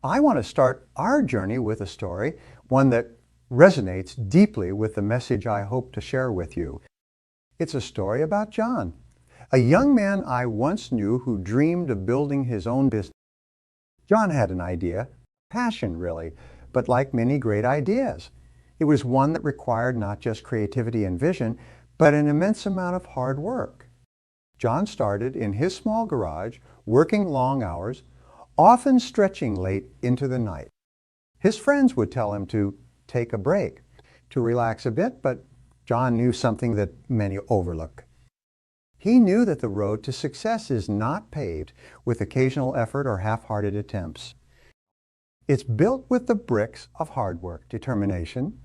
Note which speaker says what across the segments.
Speaker 1: I want to start our journey with a story, one that resonates deeply with the message I hope to share with you. It's a story about John, a young man I once knew who dreamed of building his own business. John had an idea, passion really, but like many great ideas, it was one that required not just creativity and vision, but an immense amount of hard work. John started in his small garage, working long hours, often stretching late into the night. His friends would tell him to take a break, to relax a bit, but John knew something that many overlook. He knew that the road to success is not paved with occasional effort or half-hearted attempts. It's built with the bricks of hard work, determination,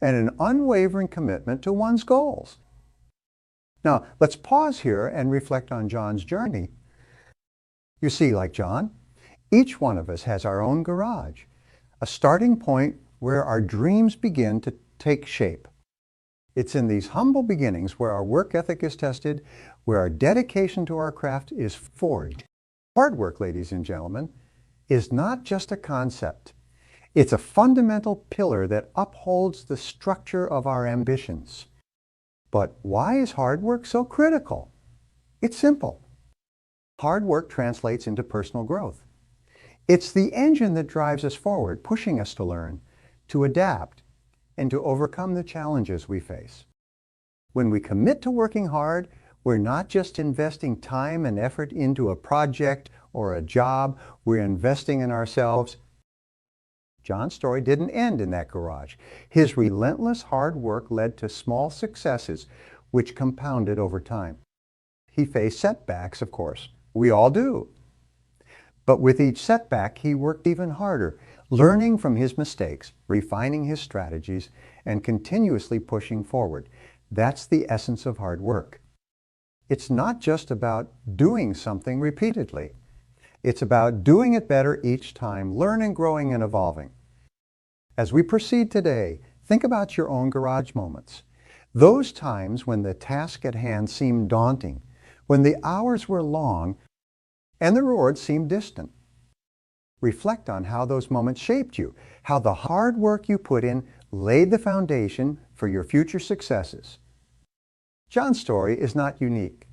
Speaker 1: and an unwavering commitment to one's goals. Now, let's pause here and reflect on John's journey. You see, like John, each one of us has our own garage, a starting point where our dreams begin to take shape. It's in these humble beginnings where our work ethic is tested, where our dedication to our craft is forged. Hard work, ladies and gentlemen, is not just a concept. It's a fundamental pillar that upholds the structure of our ambitions. But why is hard work so critical? It's simple. Hard work translates into personal growth. It's the engine that drives us forward, pushing us to learn, to adapt, and to overcome the challenges we face. When we commit to working hard, we're not just investing time and effort into a project or a job, we're investing in ourselves. John's story didn't end in that garage. His relentless hard work led to small successes, which compounded over time. He faced setbacks, of course. We all do. But with each setback, he worked even harder, learning from his mistakes, refining his strategies, and continuously pushing forward. That's the essence of hard work. It's not just about doing something repeatedly. It's about doing it better each time, learning, growing, and evolving. As we proceed today, think about your own garage moments. Those times when the task at hand seemed daunting, when the hours were long, and the rewards seemed distant. Reflect on how those moments shaped you, how the hard work you put in laid the foundation for your future successes. John's story is not unique.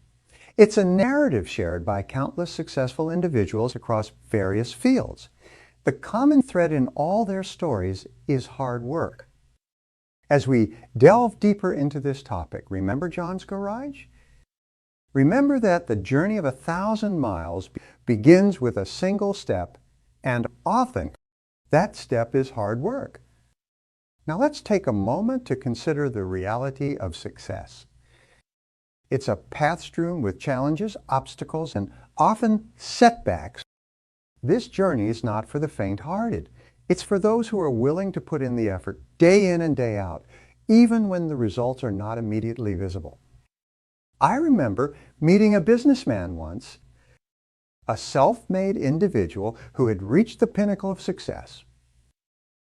Speaker 1: It's a narrative shared by countless successful individuals across various fields. The common thread in all their stories is hard work. As we delve deeper into this topic, remember John's garage? Remember that the journey of 1,000 miles begins with a single step, and often that step is hard work. Now let's take a moment to consider the reality of success. It's a path strewn with challenges, obstacles, and often setbacks. This journey is not for the faint-hearted. It's for those who are willing to put in the effort day in and day out, even when the results are not immediately visible. I remember meeting a businessman once, a self-made individual who had reached the pinnacle of success.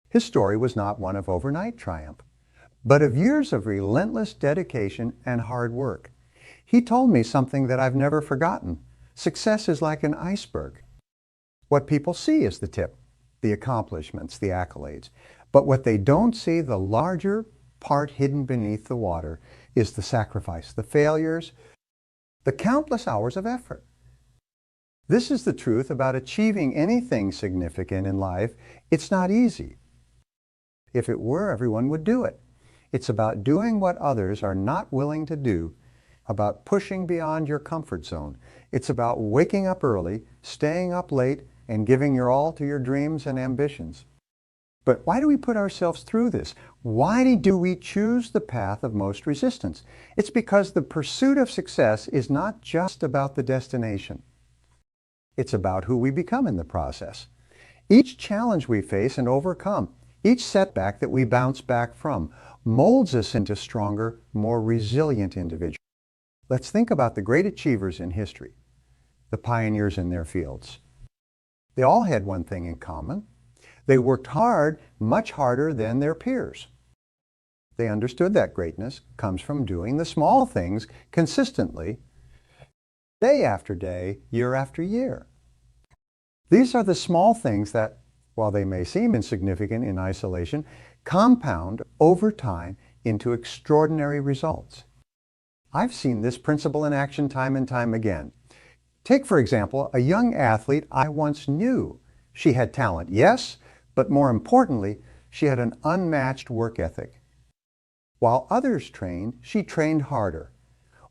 Speaker 1: His story was not one of overnight triumph, but of years of relentless dedication and hard work. He told me something that I've never forgotten. Success is like an iceberg. What people see is the tip, the accomplishments, the accolades. But what they don't see, the larger part hidden beneath the water, is the sacrifice, the failures, the countless hours of effort. This is the truth about achieving anything significant in life. It's not easy. If it were, everyone would do it. It's about doing what others are not willing to do, about pushing beyond your comfort zone. It's about waking up early, staying up late, and giving your all to your dreams and ambitions. But why do we put ourselves through this? Why do we choose the path of most resistance? It's because the pursuit of success is not just about the destination. It's about who we become in the process. Each challenge we face and overcome, each setback that we bounce back from, molds us into stronger, more resilient individuals. Let's think about the great achievers in history, the pioneers in their fields. They all had one thing in common. They worked hard, much harder than their peers. They understood that greatness comes from doing the small things consistently, day after day, year after year. These are the small things that, while they may seem insignificant in isolation, compound over time into extraordinary results. I've seen this principle in action time and time again. Take, for example, a young athlete I once knew. She had talent, yes, but more importantly, she had an unmatched work ethic. While others trained, she trained harder.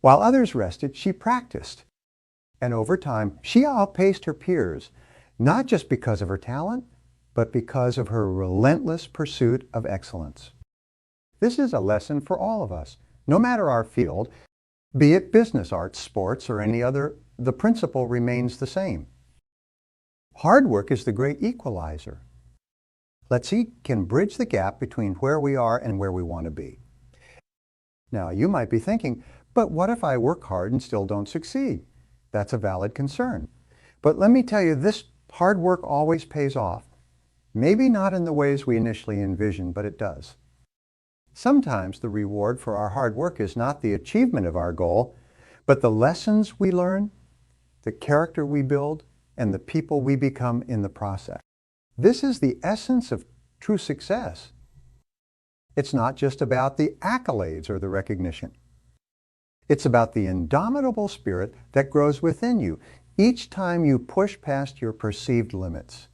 Speaker 1: While others rested, she practiced. And over time, she outpaced her peers, not just because of her talent, but because of her relentless pursuit of excellence. This is a lesson for all of us, no matter our field, be it business, arts, sports, or any other, the principle remains the same. Hard work is the great equalizer. Let's see, can bridge the gap between where we are and where we want to be. Now, you might be thinking, but what if I work hard and still don't succeed? That's a valid concern. But let me tell you, this hard work always pays off. Maybe not in the ways we initially envisioned, but it does. Sometimes the reward for our hard work is not the achievement of our goal, but the lessons we learn, the character we build, and the people we become in the process. This is the essence of true success. It's not just about the accolades or the recognition. It's about the indomitable spirit that grows within you each time you push past your perceived limits.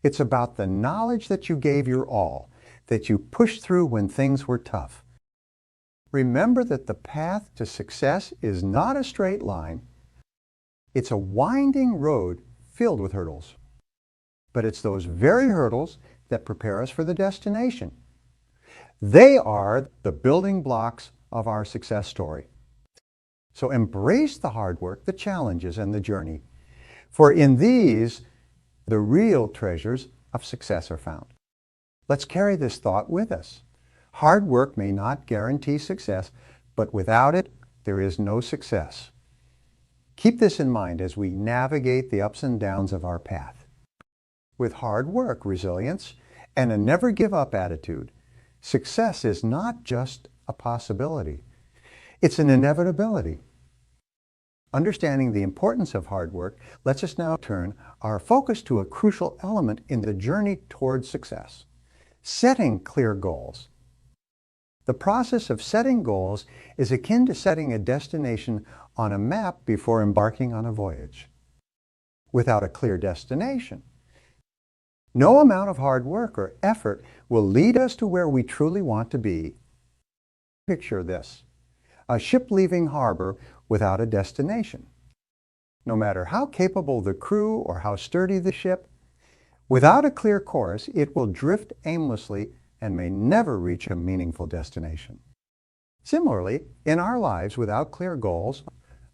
Speaker 1: It's about the knowledge that you gave your all, that you pushed through when things were tough. Remember that the path to success is not a straight line. It's a winding road filled with hurdles. But it's those very hurdles that prepare us for the destination. They are the building blocks of our success story. So embrace the hard work, the challenges, and the journey. For in these, the real treasures of success are found. Let's carry this thought with us. Hard work may not guarantee success, but without it, there is no success. Keep this in mind as we navigate the ups and downs of our path. With hard work, resilience, and a never give up attitude, success is not just a possibility. It's an inevitability. Understanding the importance of hard work lets us now turn our focus to a crucial element in the journey towards success: setting clear goals. The process of setting goals is akin to setting a destination on a map before embarking on a voyage. Without a clear destination, no amount of hard work or effort will lead us to where we truly want to be. Picture this: a ship leaving harbor without a destination. No matter how capable the crew or how sturdy the ship, without a clear course, it will drift aimlessly and may never reach a meaningful destination. Similarly, in our lives, without clear goals,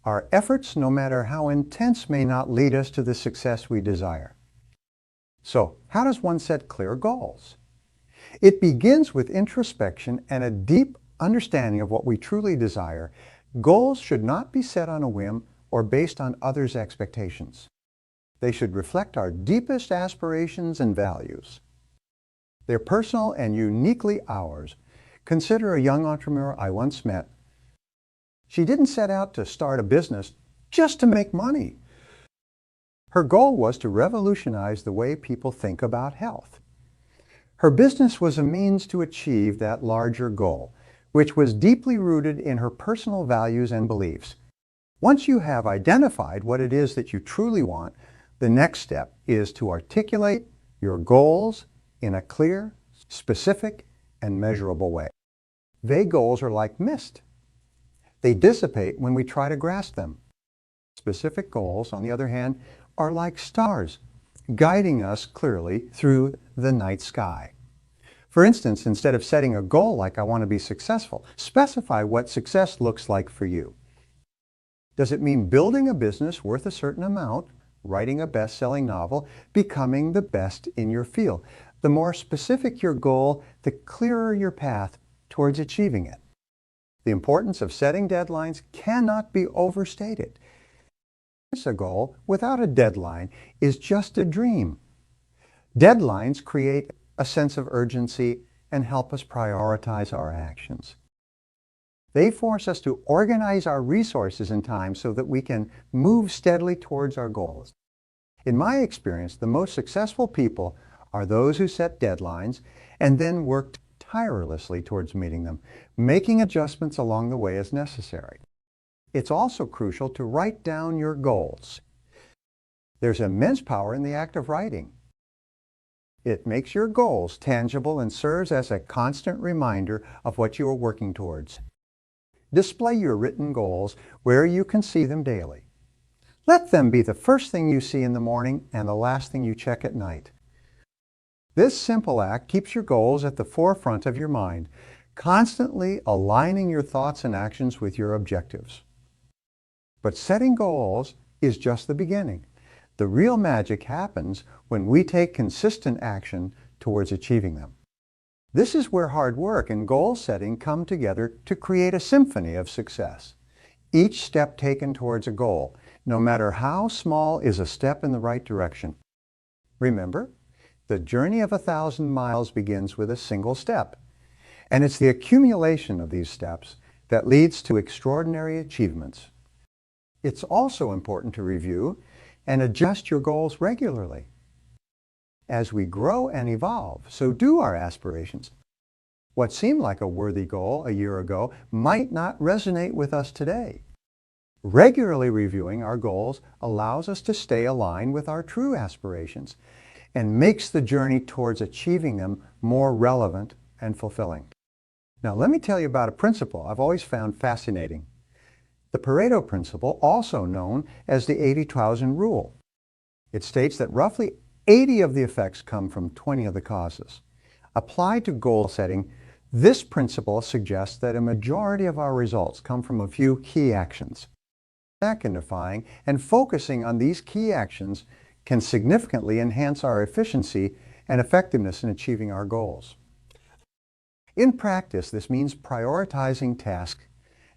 Speaker 1: our efforts, no matter how intense, may not lead us to the success we desire. So, how does one set clear goals? It begins with introspection and a deep understanding of what we truly desire. Goals should not be set on a whim or based on others' expectations. They should reflect our deepest aspirations and values. They're personal and uniquely ours. Consider a young entrepreneur I once met. She didn't set out to start a business just to make money. Her goal was to revolutionize the way people think about health. Her business was a means to achieve that larger goal, which was deeply rooted in her personal values and beliefs. Once you have identified what it is that you truly want, the next step is to articulate your goals in a clear, specific, and measurable way. Vague goals are like mist. They dissipate when we try to grasp them. Specific goals, on the other hand, are like stars, guiding us clearly through the night sky. For instance, instead of setting a goal like I want to be successful, specify what success looks like for you. Does it mean building a business worth a certain amount, writing a best-selling novel, becoming the best in your field? The more specific your goal, the clearer your path towards achieving it. The importance of setting deadlines cannot be overstated. A goal without a deadline is just a dream. Deadlines create a sense of urgency and help us prioritize our actions. They force us to organize our resources and time so that we can move steadily towards our goals. In my experience, the most successful people are those who set deadlines and then worked tirelessly towards meeting them, making adjustments along the way as necessary. It's also crucial to write down your goals. There's immense power in the act of writing. It makes your goals tangible and serves as a constant reminder of what you are working towards. Display your written goals where you can see them daily. Let them be the first thing you see in the morning and the last thing you check at night. This simple act keeps your goals at the forefront of your mind, constantly aligning your thoughts and actions with your objectives. But setting goals is just the beginning. The real magic happens when we take consistent action towards achieving them. This is where hard work and goal setting come together to create a symphony of success. Each step taken towards a goal, no matter how small, is a step in the right direction. Remember, the journey of 1,000 miles begins with a single step, and it's the accumulation of these steps that leads to extraordinary achievements. It's also important to review and adjust your goals regularly. As we grow and evolve, so do our aspirations. What seemed like a worthy goal a year ago might not resonate with us today. Regularly reviewing our goals allows us to stay aligned with our true aspirations and makes the journey towards achieving them more relevant and fulfilling. Now, let me tell you about a principle I've always found fascinating. The Pareto principle, also known as the 80-20 rule. It states that roughly 80 of the effects come from 20 of the causes. Applied to goal setting, this principle suggests that a majority of our results come from a few key actions. Magnifying and focusing on these key actions can significantly enhance our efficiency and effectiveness in achieving our goals. In practice, this means prioritizing tasks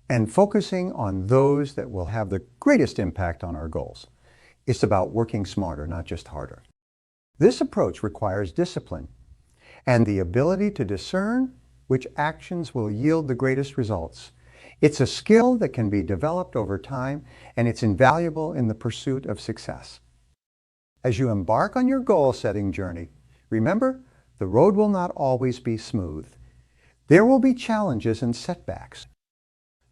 Speaker 1: and focusing on those that will have the greatest impact on our goals. It's about working smarter, not just harder. This approach requires discipline and the ability to discern which actions will yield the greatest results. It's a skill that can be developed over time, and it's invaluable in the pursuit of success. As you embark on your goal-setting journey, remember, the road will not always be smooth. There will be challenges and setbacks.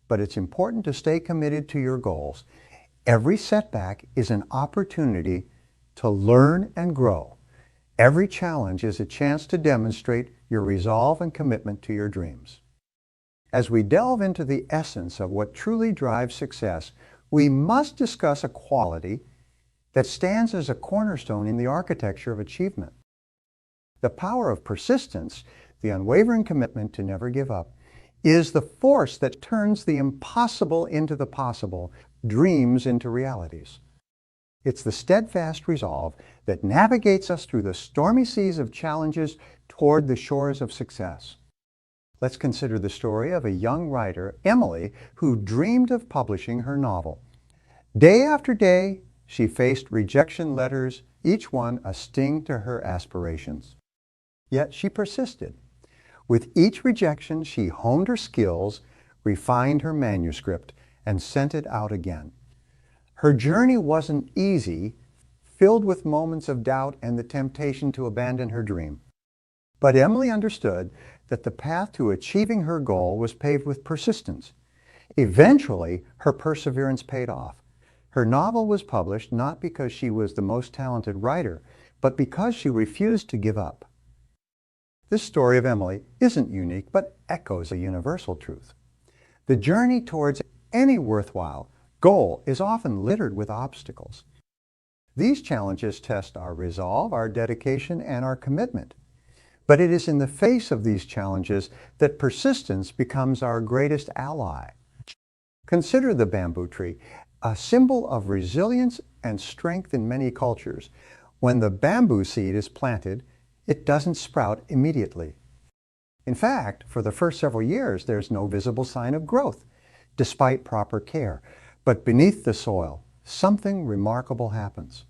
Speaker 1: But it's important to stay committed to your goals. Every setback is an opportunity to learn and grow. Every challenge is a chance to demonstrate your resolve and commitment to your dreams. As we delve into the essence of what truly drives success, we must discuss a quality that stands as a cornerstone in the architecture of achievement. The power of persistence, the unwavering commitment to never give up, is the force that turns the impossible into the possible, dreams into realities. It's the steadfast resolve that navigates us through the stormy seas of challenges toward the shores of success. Let's consider the story of a young writer, Emily, who dreamed of publishing her novel. Day after day, she faced rejection letters, each one a sting to her aspirations. Yet she persisted. With each rejection, she honed her skills, refined her manuscript, and sent it out again. Her journey wasn't easy, filled with moments of doubt and the temptation to abandon her dream. But Emily understood that the path to achieving her goal was paved with persistence. Eventually, her perseverance paid off. Her novel was published not because she was the most talented writer, but because she refused to give up. This story of Emily isn't unique, but echoes a universal truth. The journey towards any worthwhile goal is often littered with obstacles. These challenges test our resolve, our dedication, and our commitment. But it is in the face of these challenges that persistence becomes our greatest ally. Consider the bamboo tree, a symbol of resilience and strength in many cultures. When the bamboo seed is planted, it doesn't sprout immediately. In fact, for the first several years, there's no visible sign of growth, despite proper care. But beneath the soil, something remarkable happens.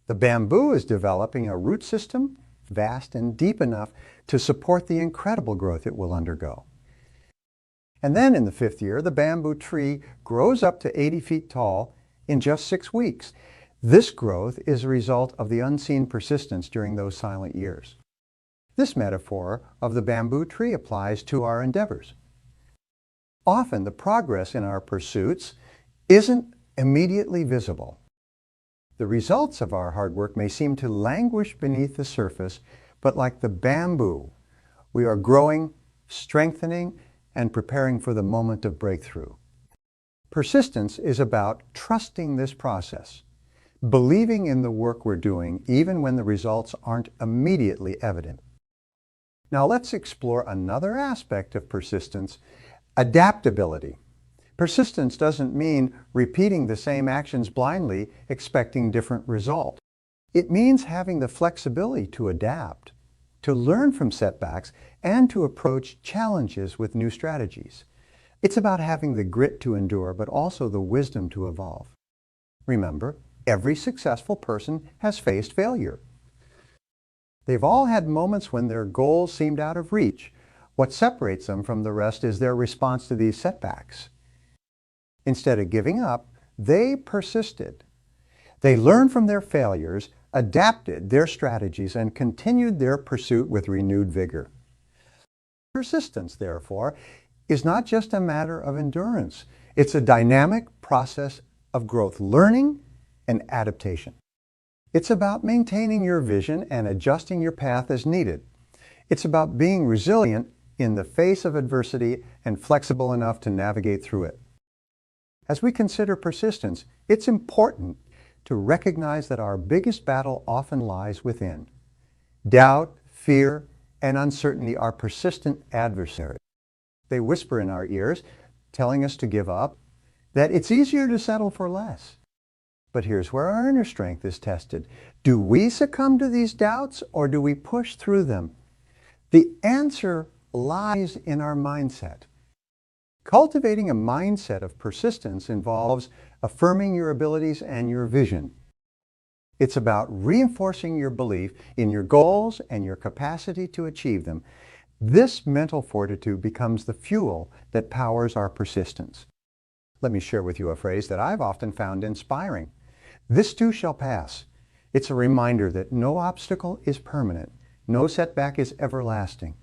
Speaker 1: The bamboo is developing a root system vast and deep enough to support the incredible growth it will undergo. And then in the 5th year, the bamboo tree grows up to 80 feet tall in just 6 weeks. This growth is a result of the unseen persistence during those silent years. This metaphor of the bamboo tree applies to our endeavors. Often the progress in our pursuits isn't immediately visible. The results of our hard work may seem to languish beneath the surface, but like the bamboo, we are growing, strengthening, and preparing for the moment of breakthrough. Persistence is about trusting this process, believing in the work we're doing even when the results aren't immediately evident. Now let's explore another aspect of persistence, adaptability. Persistence doesn't mean repeating the same actions blindly, expecting different results. It means having the flexibility to adapt, to learn from setbacks, and to approach challenges with new strategies. It's about having the grit to endure, but also the wisdom to evolve. Remember, every successful person has faced failure. They've all had moments when their goals seemed out of reach. What separates them from the rest is their response to these setbacks. Instead of giving up, they persisted. They learned from their failures, adapted their strategies, and continued their pursuit with renewed vigor. Persistence, therefore, is not just a matter of endurance. It's a dynamic process of growth, learning, and adaptation. It's about maintaining your vision and adjusting your path as needed. It's about being resilient in the face of adversity and flexible enough to navigate through it. As we consider persistence, it's important to recognize that our biggest battle often lies within. Doubt, fear, and uncertainty are persistent adversaries. They whisper in our ears, telling us to give up, that it's easier to settle for less. But here's where our inner strength is tested. Do we succumb to these doubts, or do we push through them? The answer lies in our mindset. Cultivating a mindset of persistence involves affirming your abilities and your vision. It's about reinforcing your belief in your goals and your capacity to achieve them. This mental fortitude becomes the fuel that powers our persistence. Let me share with you a phrase that I've often found inspiring. This too shall pass. It's a reminder that no obstacle is permanent. No setback is everlasting.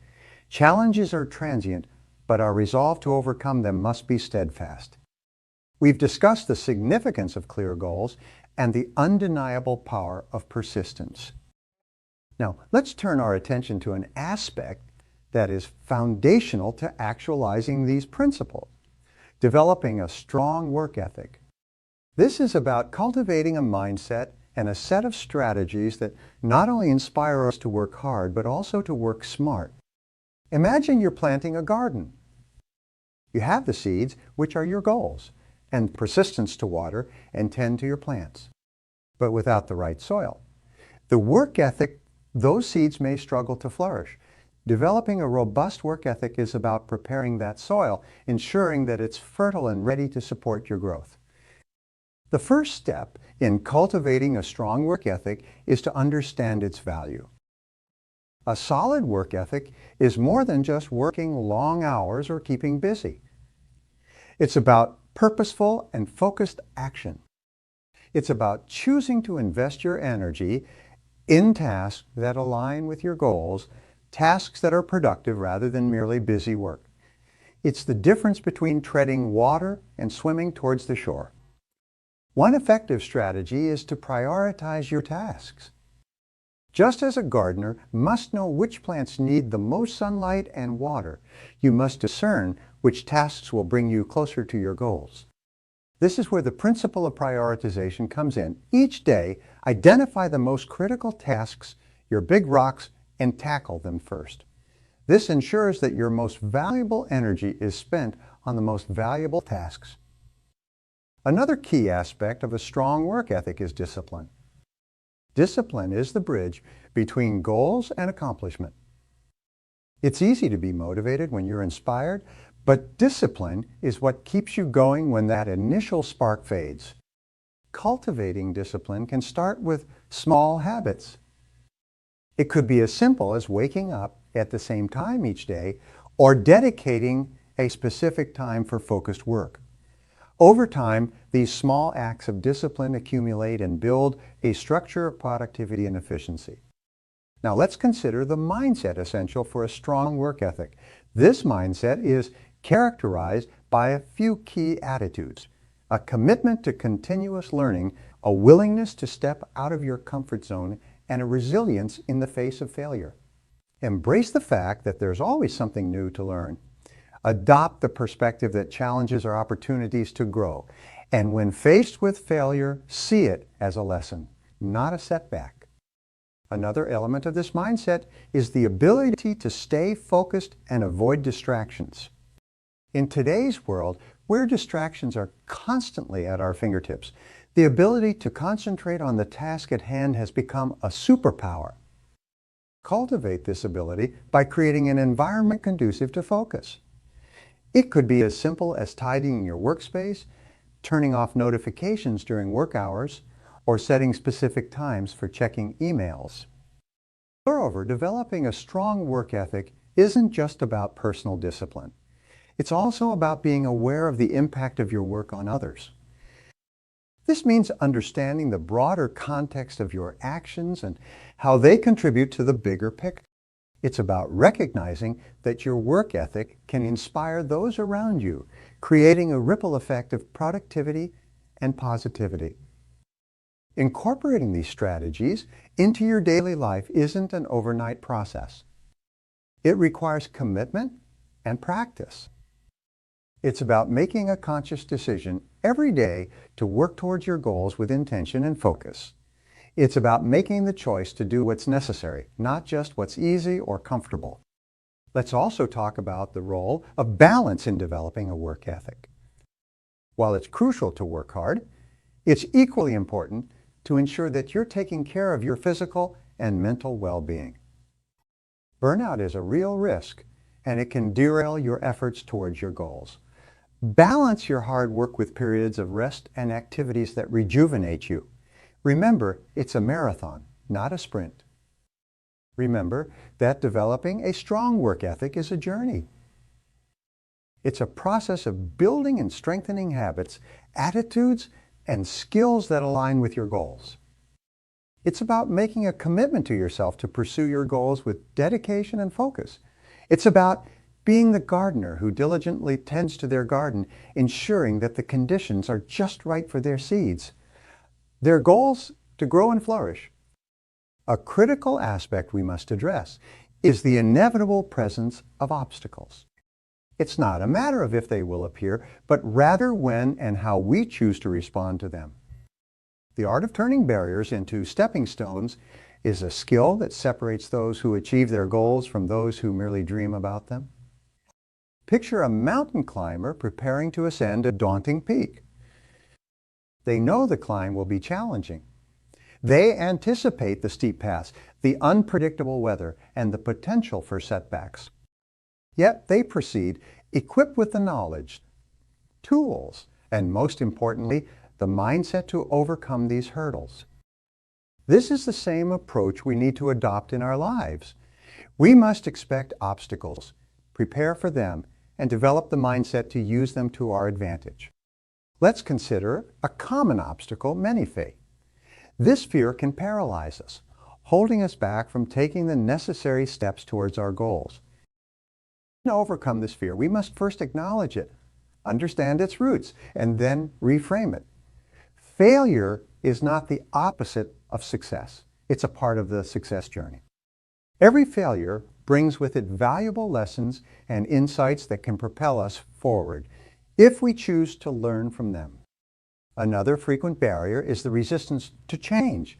Speaker 1: Challenges are transient, but our resolve to overcome them must be steadfast. We've discussed the significance of clear goals and the undeniable power of persistence. Now, let's turn our attention to an aspect that is foundational to actualizing these principles, developing a strong work ethic. This is about cultivating a mindset and a set of strategies that not only inspire us to work hard, but also to work smart. Imagine you're planting a garden. You have the seeds, which are your goals, and persistence to water and tend to your plants, but without the right soil. The work ethic, those seeds may struggle to flourish. Developing a robust work ethic is about preparing that soil, ensuring that it's fertile and ready to support your growth. The first step in cultivating a strong work ethic is to understand its value. A solid work ethic is more than just working long hours or keeping busy. It's about purposeful and focused action. It's about choosing to invest your energy in tasks that align with your goals, tasks that are productive rather than merely busy work. It's the difference between treading water and swimming towards the shore. One effective strategy is to prioritize your tasks. Just as a gardener must know which plants need the most sunlight and water, you must discern which tasks will bring you closer to your goals. This is where the principle of prioritization comes in. Each day, identify the most critical tasks, your big rocks, and tackle them first. This ensures that your most valuable energy is spent on the most valuable tasks. Another key aspect of a strong work ethic is discipline. Discipline is the bridge between goals and accomplishment. It's easy to be motivated when you're inspired, but discipline is what keeps you going when that initial spark fades. Cultivating discipline can start with small habits. It could be as simple as waking up at the same time each day or dedicating a specific time for focused work. Over time, these small acts of discipline accumulate and build a structure of productivity and efficiency. Now let's consider the mindset essential for a strong work ethic. This mindset is characterized by a few key attitudes: a commitment to continuous learning, a willingness to step out of your comfort zone, and a resilience in the face of failure. Embrace the fact that there's always something new to learn. Adopt the perspective that challenges are opportunities to grow. And when faced with failure, see it as a lesson, not a setback. Another element of this mindset is the ability to stay focused and avoid distractions. In today's world, where distractions are constantly at our fingertips, the ability to concentrate on the task at hand has become a superpower. Cultivate this ability by creating an environment conducive to focus. It could be as simple as tidying your workspace, turning off notifications during work hours, or setting specific times for checking emails. Moreover, developing a strong work ethic isn't just about personal discipline. It's also about being aware of the impact of your work on others. This means understanding the broader context of your actions and how they contribute to the bigger picture. It's about recognizing that your work ethic can inspire those around you, creating a ripple effect of productivity and positivity. Incorporating these strategies into your daily life isn't an overnight process. It requires commitment and practice. It's about making a conscious decision every day to work towards your goals with intention and focus. It's about making the choice to do what's necessary, not just what's easy or comfortable. Let's also talk about the role of balance in developing a work ethic. While it's crucial to work hard, it's equally important to ensure that you're taking care of your physical and mental well-being. Burnout is a real risk, and it can derail your efforts towards your goals. Balance your hard work with periods of rest and activities that rejuvenate you. Remember, it's a marathon, not a sprint. Remember that developing a strong work ethic is a journey. It's a process of building and strengthening habits, attitudes, and skills that align with your goals. It's about making a commitment to yourself to pursue your goals with dedication and focus. It's about being the gardener who diligently tends to their garden, ensuring that the conditions are just right for their seeds, their goals to grow and flourish. A critical aspect we must address is the inevitable presence of obstacles. It's not a matter of if they will appear, but rather when and how we choose to respond to them. The art of turning barriers into stepping stones is a skill that separates those who achieve their goals from those who merely dream about them. Picture a mountain climber preparing to ascend a daunting peak. They know the climb will be challenging. They anticipate the steep paths, the unpredictable weather, and the potential for setbacks. Yet they proceed equipped with the knowledge, tools, and most importantly, the mindset to overcome these hurdles. This is the same approach we need to adopt in our lives. We must expect obstacles, prepare for them, and develop the mindset to use them to our advantage. Let's consider a common obstacle many face. This fear can paralyze us, holding us back from taking the necessary steps towards our goals. To overcome this fear, we must first acknowledge it, understand its roots, and then reframe it. Failure is not the opposite of success. It's a part of the success journey. Every failure brings with it valuable lessons and insights that can propel us forward if we choose to learn from them. Another frequent barrier is the resistance to change.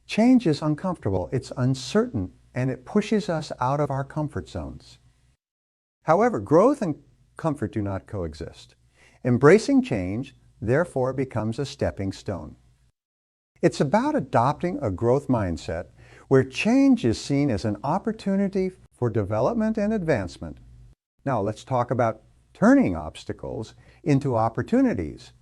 Speaker 1: Change is uncomfortable, it's uncertain, and it pushes us out of our comfort zones. However, growth and comfort do not coexist. Embracing change, therefore, becomes a stepping stone. It's about adopting a growth mindset where change is seen as an opportunity for development and advancement. Now, let's talk about turning obstacles into opportunities.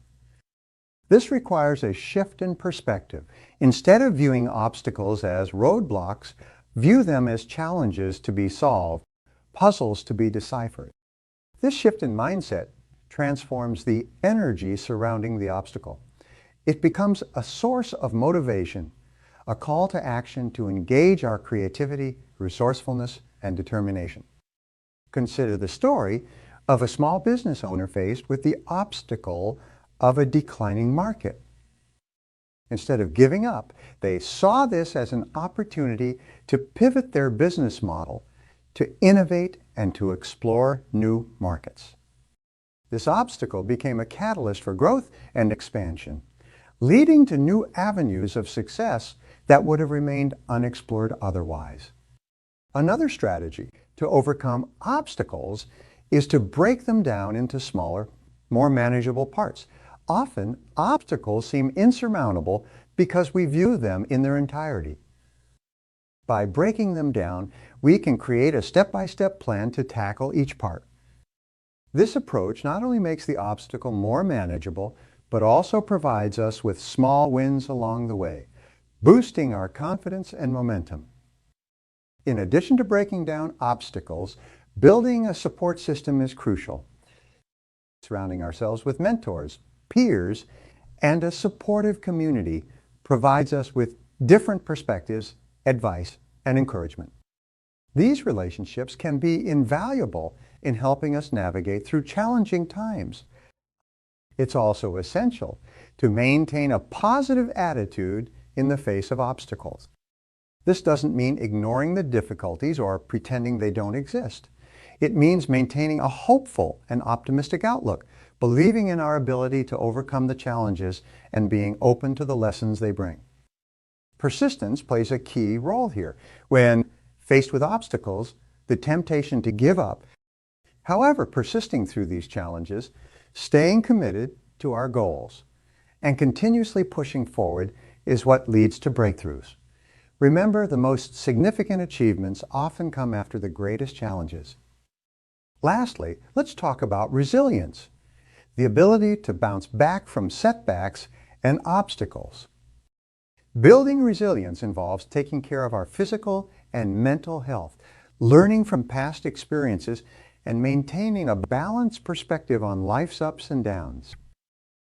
Speaker 1: This requires a shift in perspective. Instead of viewing obstacles as roadblocks, view them as challenges to be solved, puzzles to be deciphered. This shift in mindset transforms the energy surrounding the obstacle. It becomes a source of motivation, a call to action to engage our creativity, resourcefulness, and determination. Consider the story of a small business owner faced with the obstacle of a declining market. Instead of giving up, they saw this as an opportunity to pivot their business model, to innovate, and to explore new markets. This obstacle became a catalyst for growth and expansion, leading to new avenues of success that would have remained unexplored otherwise. Another strategy to overcome obstacles is to break them down into smaller, more manageable parts. Often, obstacles seem insurmountable because we view them in their entirety. By breaking them down, we can create a step-by-step plan to tackle each part. This approach not only makes the obstacle more manageable, but also provides us with small wins along the way, boosting our confidence and momentum. In addition to breaking down obstacles, building a support system is crucial. Surrounding ourselves with mentors, peers, and a supportive community provides us with different perspectives, advice, and encouragement. These relationships can be invaluable in helping us navigate through challenging times. It's also essential to maintain a positive attitude in the face of obstacles. This doesn't mean ignoring the difficulties or pretending they don't exist. It means maintaining a hopeful and optimistic outlook, believing in our ability to overcome the challenges and being open to the lessons they bring. Persistence plays a key role here. When faced with obstacles, the temptation to give up. However, persisting through these challenges, staying committed to our goals, and continuously pushing forward is what leads to breakthroughs. Remember, the most significant achievements often come after the greatest challenges. Lastly, let's talk about resilience, the ability to bounce back from setbacks and obstacles. Building resilience involves taking care of our physical and mental health, learning from past experiences, and maintaining a balanced perspective on life's ups and downs.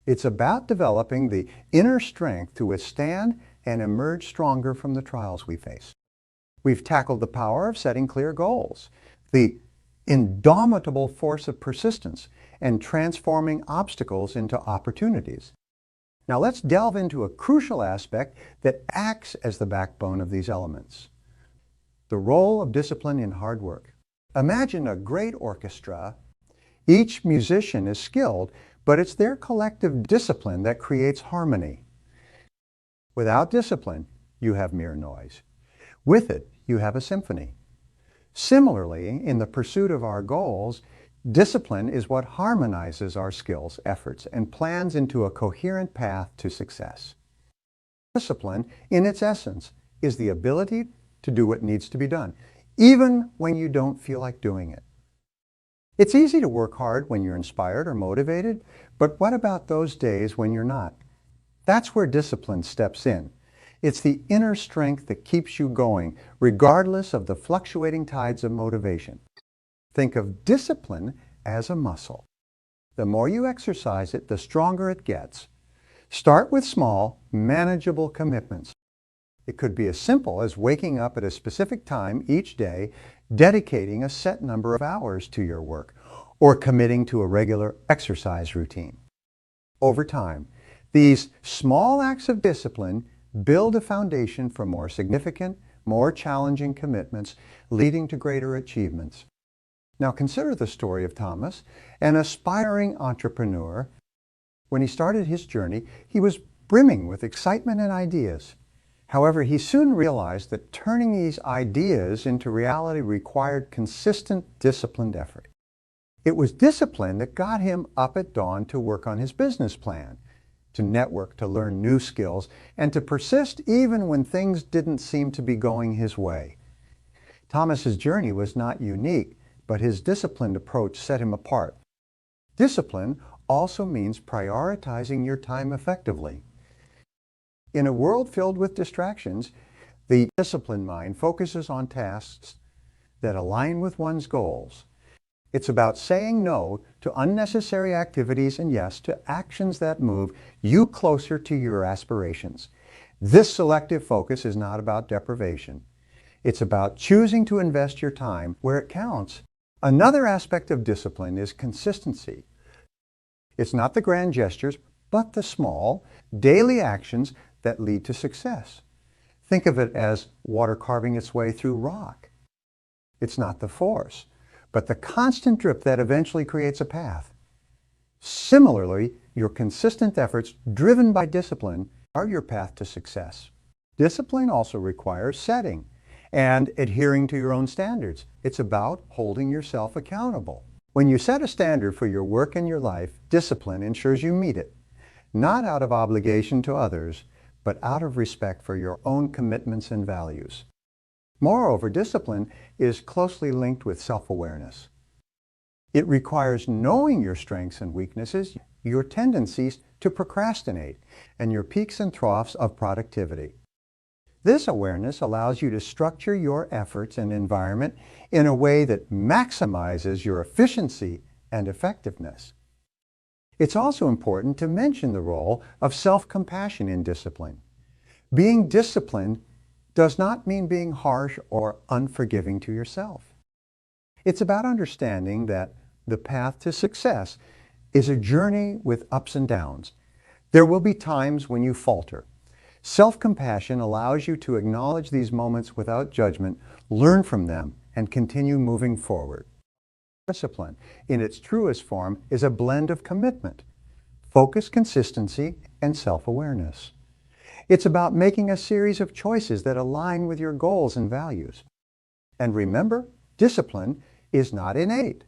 Speaker 1: It's about developing the inner strength to withstand and emerge stronger from the trials we face. We've tackled the power of setting clear goals, the indomitable force of persistence, and transforming obstacles into opportunities. Now let's delve into a crucial aspect that acts as the backbone of these elements: the role of discipline in hard work. Imagine a great orchestra. Each musician is skilled, but it's their collective discipline that creates harmony. Without discipline, you have mere noise. With it, you have a symphony. Similarly, in the pursuit of our goals, discipline is what harmonizes our skills, efforts, and plans into a coherent path to success. Discipline, in its essence, is the ability to do what needs to be done, even when you don't feel like doing it. It's easy to work hard when you're inspired or motivated, but what about those days when you're not? That's where discipline steps in. It's the inner strength that keeps you going, regardless of the fluctuating tides of motivation. Think of discipline as a muscle. The more you exercise it, the stronger it gets. Start with small, manageable commitments. It could be as simple as waking up at a specific time each day, dedicating a set number of hours to your work, or committing to a regular exercise routine. Over time, these small acts of discipline build a foundation for more significant, more challenging commitments, leading to greater achievements. Now consider the story of Thomas, an aspiring entrepreneur. When he started his journey, he was brimming with excitement and ideas. However, he soon realized that turning these ideas into reality required consistent, disciplined effort. It was discipline that got him up at dawn to work on his business plan, to network, to learn new skills, and to persist even when things didn't seem to be going his way. Thomas's journey was not unique, but his disciplined approach set him apart. Discipline also means prioritizing your time effectively. In a world filled with distractions, the disciplined mind focuses on tasks that align with one's goals. It's about saying no to unnecessary activities and yes to actions that move you closer to your aspirations. This selective focus is not about deprivation. It's about choosing to invest your time where it counts. Another aspect of discipline is consistency. It's not the grand gestures, but the small, daily actions that lead to success. Think of it as water carving its way through rock. It's not the force, but the constant drip that eventually creates a path. Similarly, your consistent efforts driven by discipline are your path to success. Discipline also requires setting and adhering to your own standards. It's about holding yourself accountable. When you set a standard for your work and your life, discipline ensures you meet it, not out of obligation to others, but out of respect for your own commitments and values. Moreover, discipline is closely linked with self-awareness. It requires knowing your strengths and weaknesses, your tendencies to procrastinate, and your peaks and troughs of productivity. This awareness allows you to structure your efforts and environment in a way that maximizes your efficiency and effectiveness. It's also important to mention the role of self-compassion in discipline. Being disciplined does not mean being harsh or unforgiving to yourself. It's about understanding that the path to success is a journey with ups and downs. There will be times when you falter. Self-compassion allows you to acknowledge these moments without judgment, learn from them, and continue moving forward. Discipline, in its truest form, is a blend of commitment, focus, consistency, and self-awareness. It's about making a series of choices that align with your goals and values. And remember, discipline is not innate.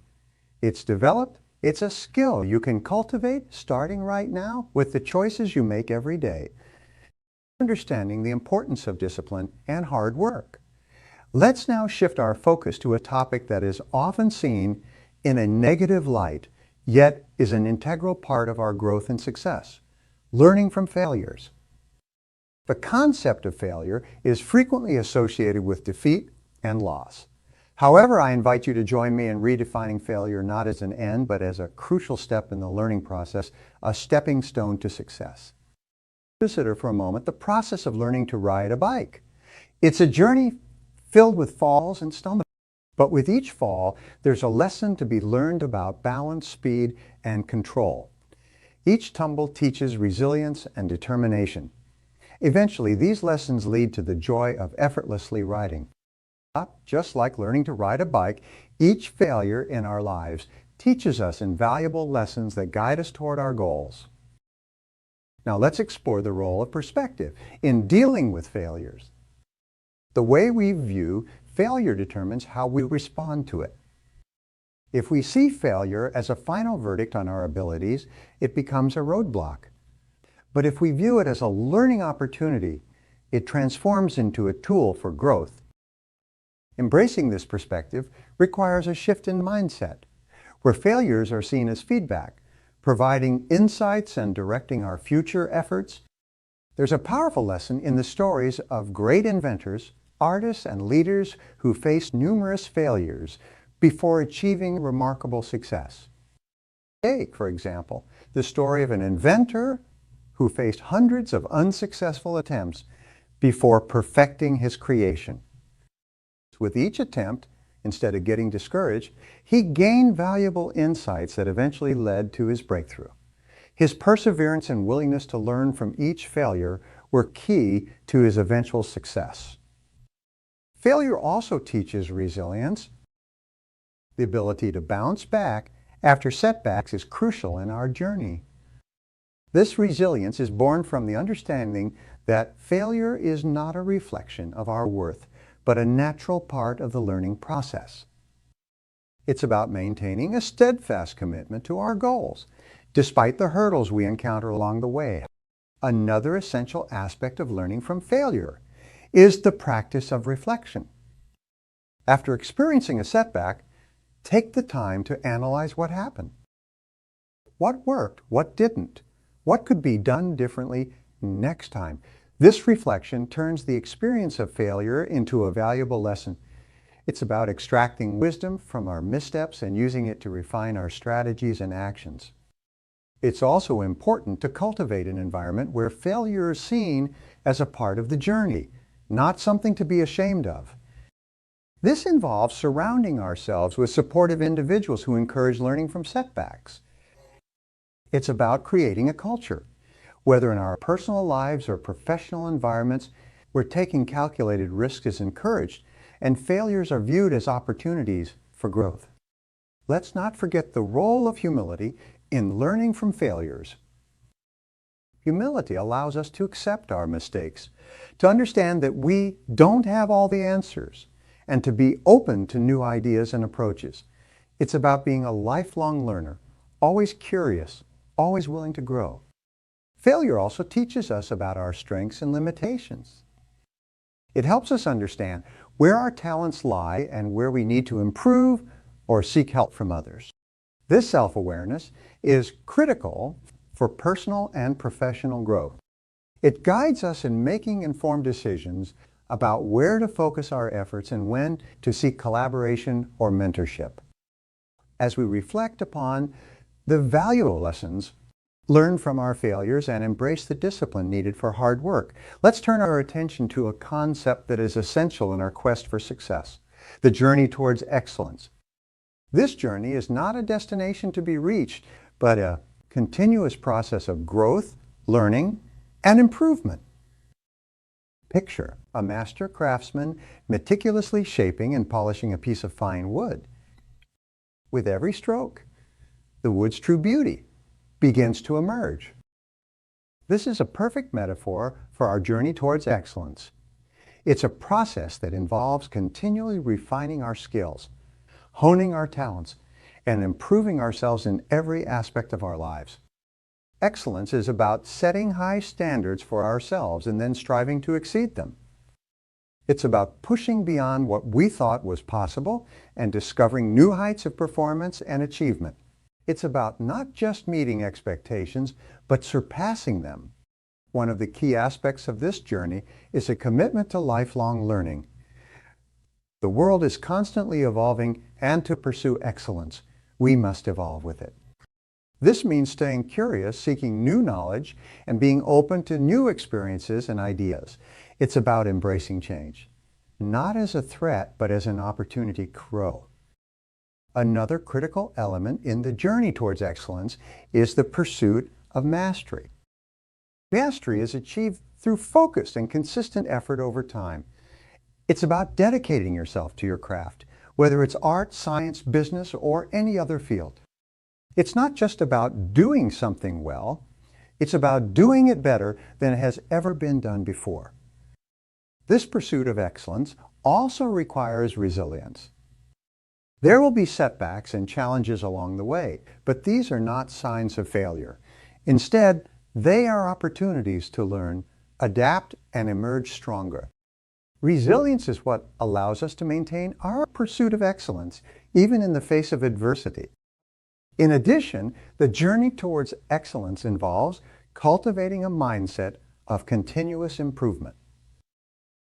Speaker 1: It's developed. It's a skill you can cultivate starting right now with the choices you make every day. Understanding the importance of discipline and hard work. Let's now shift our focus to a topic that is often seen in a negative light, yet is an integral part of our growth and success: learning from failures. The concept of failure is frequently associated with defeat and loss. However, I invite you to join me in redefining failure not as an end, but as a crucial step in the learning process, a stepping stone to success. Consider for a moment the process of learning to ride a bike. It's a journey filled with falls and stumbles, but with each fall, there's a lesson to be learned about balance, speed, and control. Each tumble teaches resilience and determination. Eventually, these lessons lead to the joy of effortlessly riding. Just like learning to ride a bike, each failure in our lives teaches us invaluable lessons that guide us toward our goals. Now let's explore the role of perspective in dealing with failures. The way we view failure determines how we respond to it. If we see failure as a final verdict on our abilities, it becomes a roadblock. But if we view it as a learning opportunity, it transforms into a tool for growth. Embracing this perspective requires a shift in mindset, where failures are seen as feedback, providing insights and directing our future efforts. There's a powerful lesson in the stories of great inventors, artists, and leaders who faced numerous failures before achieving remarkable success. Take, for example, the story of an inventor who faced hundreds of unsuccessful attempts before perfecting his creation. With each attempt, instead of getting discouraged, he gained valuable insights that eventually led to his breakthrough. His perseverance and willingness to learn from each failure were key to his eventual success. Failure also teaches resilience. The ability to bounce back after setbacks is crucial in our journey. This resilience is born from the understanding that failure is not a reflection of our worth, but a natural part of the learning process. It's about maintaining a steadfast commitment to our goals, despite the hurdles we encounter along the way. Another essential aspect of learning from failure is the practice of reflection. After experiencing a setback, take the time to analyze what happened. What worked? What didn't? What could be done differently next time? This reflection turns the experience of failure into a valuable lesson. It's about extracting wisdom from our missteps and using it to refine our strategies and actions. It's also important to cultivate an environment where failure is seen as a part of the journey, not something to be ashamed of. This involves surrounding ourselves with supportive individuals who encourage learning from setbacks. It's about creating a culture, whether in our personal lives or professional environments, where taking calculated risks is encouraged and failures are viewed as opportunities for growth. Let's not forget the role of humility in learning from failures. Humility allows us to accept our mistakes, to understand that we don't have all the answers, and to be open to new ideas and approaches. It's about being a lifelong learner, always curious, always willing to grow. Failure also teaches us about our strengths and limitations. It helps us understand where our talents lie and where we need to improve or seek help from others. This self-awareness is critical for personal and professional growth. It guides us in making informed decisions about where to focus our efforts and when to seek collaboration or mentorship. As we reflect upon the valuable lessons learned from our failures and embrace the discipline needed for hard work, let's turn our attention to a concept that is essential in our quest for success: the journey towards excellence. This journey is not a destination to be reached, but a continuous process of growth, learning, and improvement. Picture a master craftsman meticulously shaping and polishing a piece of fine wood. With every stroke, the wood's true beauty begins to emerge. This is a perfect metaphor for our journey towards excellence. It's a process that involves continually refining our skills, honing our talents, and improving ourselves in every aspect of our lives. Excellence is about setting high standards for ourselves and then striving to exceed them. It's about pushing beyond what we thought was possible and discovering new heights of performance and achievement. It's about not just meeting expectations, but surpassing them. One of the key aspects of this journey is a commitment to lifelong learning. The world is constantly evolving, and to pursue excellence, we must evolve with it. This means staying curious, seeking new knowledge, and being open to new experiences and ideas. It's about embracing change, not as a threat, but as an opportunity to grow. Another critical element in the journey towards excellence is the pursuit of mastery. Mastery is achieved through focused and consistent effort over time. It's about dedicating yourself to your craft, whether it's art, science, business, or any other field. It's not just about doing something well, it's about doing it better than it has ever been done before. This pursuit of excellence also requires resilience. There will be setbacks and challenges along the way, but these are not signs of failure. Instead, they are opportunities to learn, adapt, and emerge stronger. Resilience is what allows us to maintain our pursuit of excellence, even in the face of adversity. In addition, the journey towards excellence involves cultivating a mindset of continuous improvement.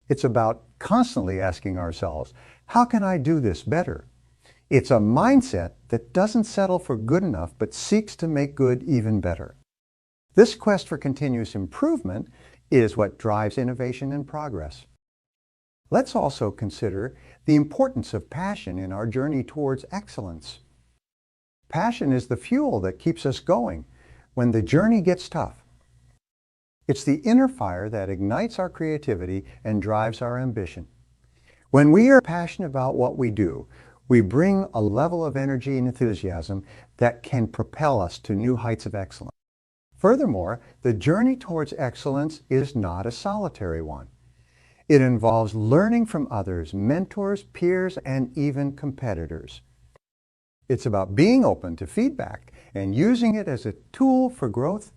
Speaker 1: It's about constantly asking ourselves, how can I do this better? It's a mindset that doesn't settle for good enough, but seeks to make good even better. This quest for continuous improvement is what drives innovation and progress. Let's also consider the importance of passion in our journey towards excellence. Passion is the fuel that keeps us going when the journey gets tough. It's the inner fire that ignites our creativity and drives our ambition. When we are passionate about what we do, we bring a level of energy and enthusiasm that can propel us to new heights of excellence. Furthermore, the journey towards excellence is not a solitary one. It involves learning from others, mentors, peers, and even competitors. It's about being open to feedback and using it as a tool for growth,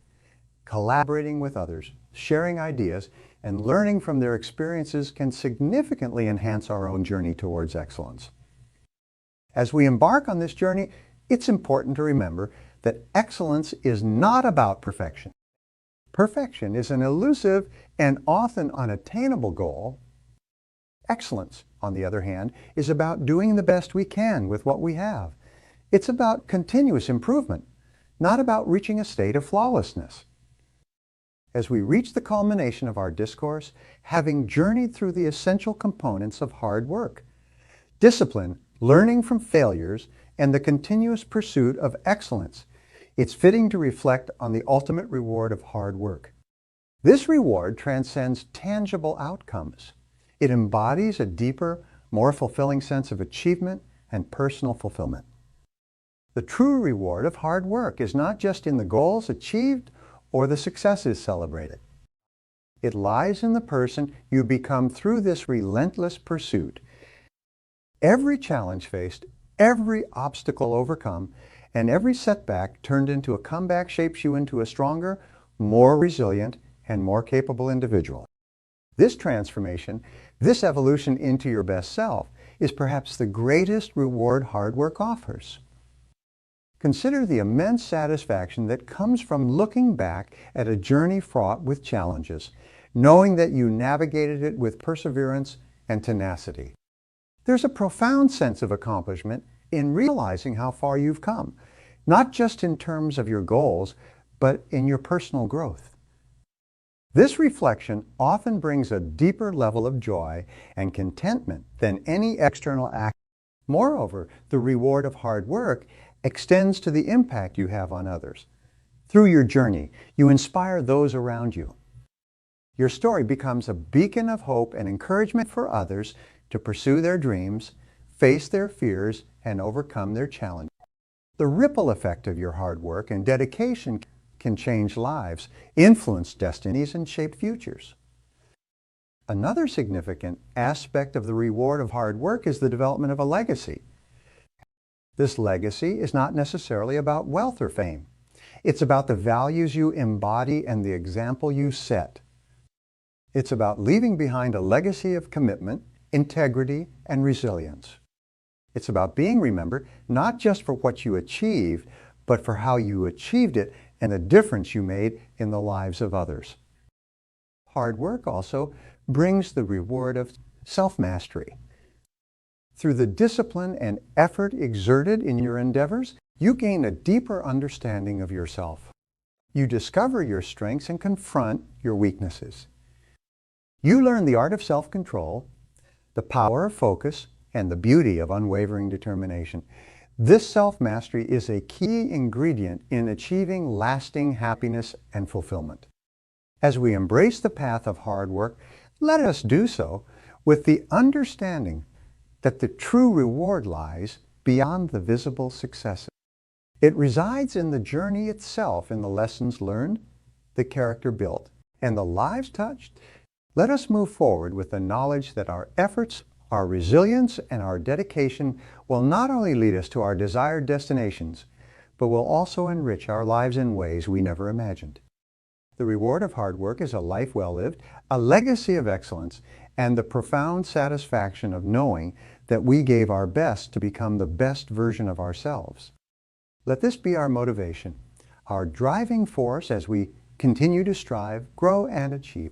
Speaker 1: collaborating with others, sharing ideas, and learning from their experiences can significantly enhance our own journey towards excellence. As we embark on this journey, it's important to remember that excellence is not about perfection. Perfection is an elusive and often unattainable goal. Excellence, on the other hand, is about doing the best we can with what we have. It's about continuous improvement, not about reaching a state of flawlessness. As we reach the culmination of our discourse, having journeyed through the essential components of hard work, discipline, learning from failures, and the continuous pursuit of excellence, it's fitting to reflect on the ultimate reward of hard work. This reward transcends tangible outcomes. It embodies a deeper, more fulfilling sense of achievement and personal fulfillment. The true reward of hard work is not just in the goals achieved or the successes celebrated. It lies in the person you become through this relentless pursuit. Every challenge faced, every obstacle overcome, and every setback turned into a comeback shapes you into a stronger, more resilient, and more capable individual. This transformation, this evolution into your best self, is perhaps the greatest reward hard work offers. Consider the immense satisfaction that comes from looking back at a journey fraught with challenges, knowing that you navigated it with perseverance and tenacity. There's a profound sense of accomplishment in realizing how far you've come, not just in terms of your goals, but in your personal growth. This reflection often brings a deeper level of joy and contentment than any external act. Moreover, the reward of hard work extends to the impact you have on others. Through your journey, you inspire those around you. Your story becomes a beacon of hope and encouragement for others to pursue their dreams, face their fears, and overcome their challenges. The ripple effect of your hard work and dedication can change lives, influence destinies, and shape futures. Another significant aspect of the reward of hard work is the development of a legacy. This legacy is not necessarily about wealth or fame. It's about the values you embody and the example you set. It's about leaving behind a legacy of commitment, integrity, and resilience. It's about being remembered not just for what you achieved, but for how you achieved it and the difference you made in the lives of others. Hard work also brings the reward of self-mastery. Through the discipline and effort exerted in your endeavors, you gain a deeper understanding of yourself. You discover your strengths and confront your weaknesses. You learn the art of self-control, the power of focus, and the beauty of unwavering determination. This self-mastery is a key ingredient in achieving lasting happiness and fulfillment. As we embrace the path of hard work, let us do so with the understanding that the true reward lies beyond the visible successes. It resides in the journey itself, in the lessons learned, the character built, and the lives touched. Let us move forward with the knowledge that our efforts, our resilience, and our dedication will not only lead us to our desired destinations, but will also enrich our lives in ways we never imagined. The reward of hard work is a life well lived, a legacy of excellence, and the profound satisfaction of knowing that we gave our best to become the best version of ourselves. Let this be our motivation, our driving force as we continue to strive, grow, and achieve.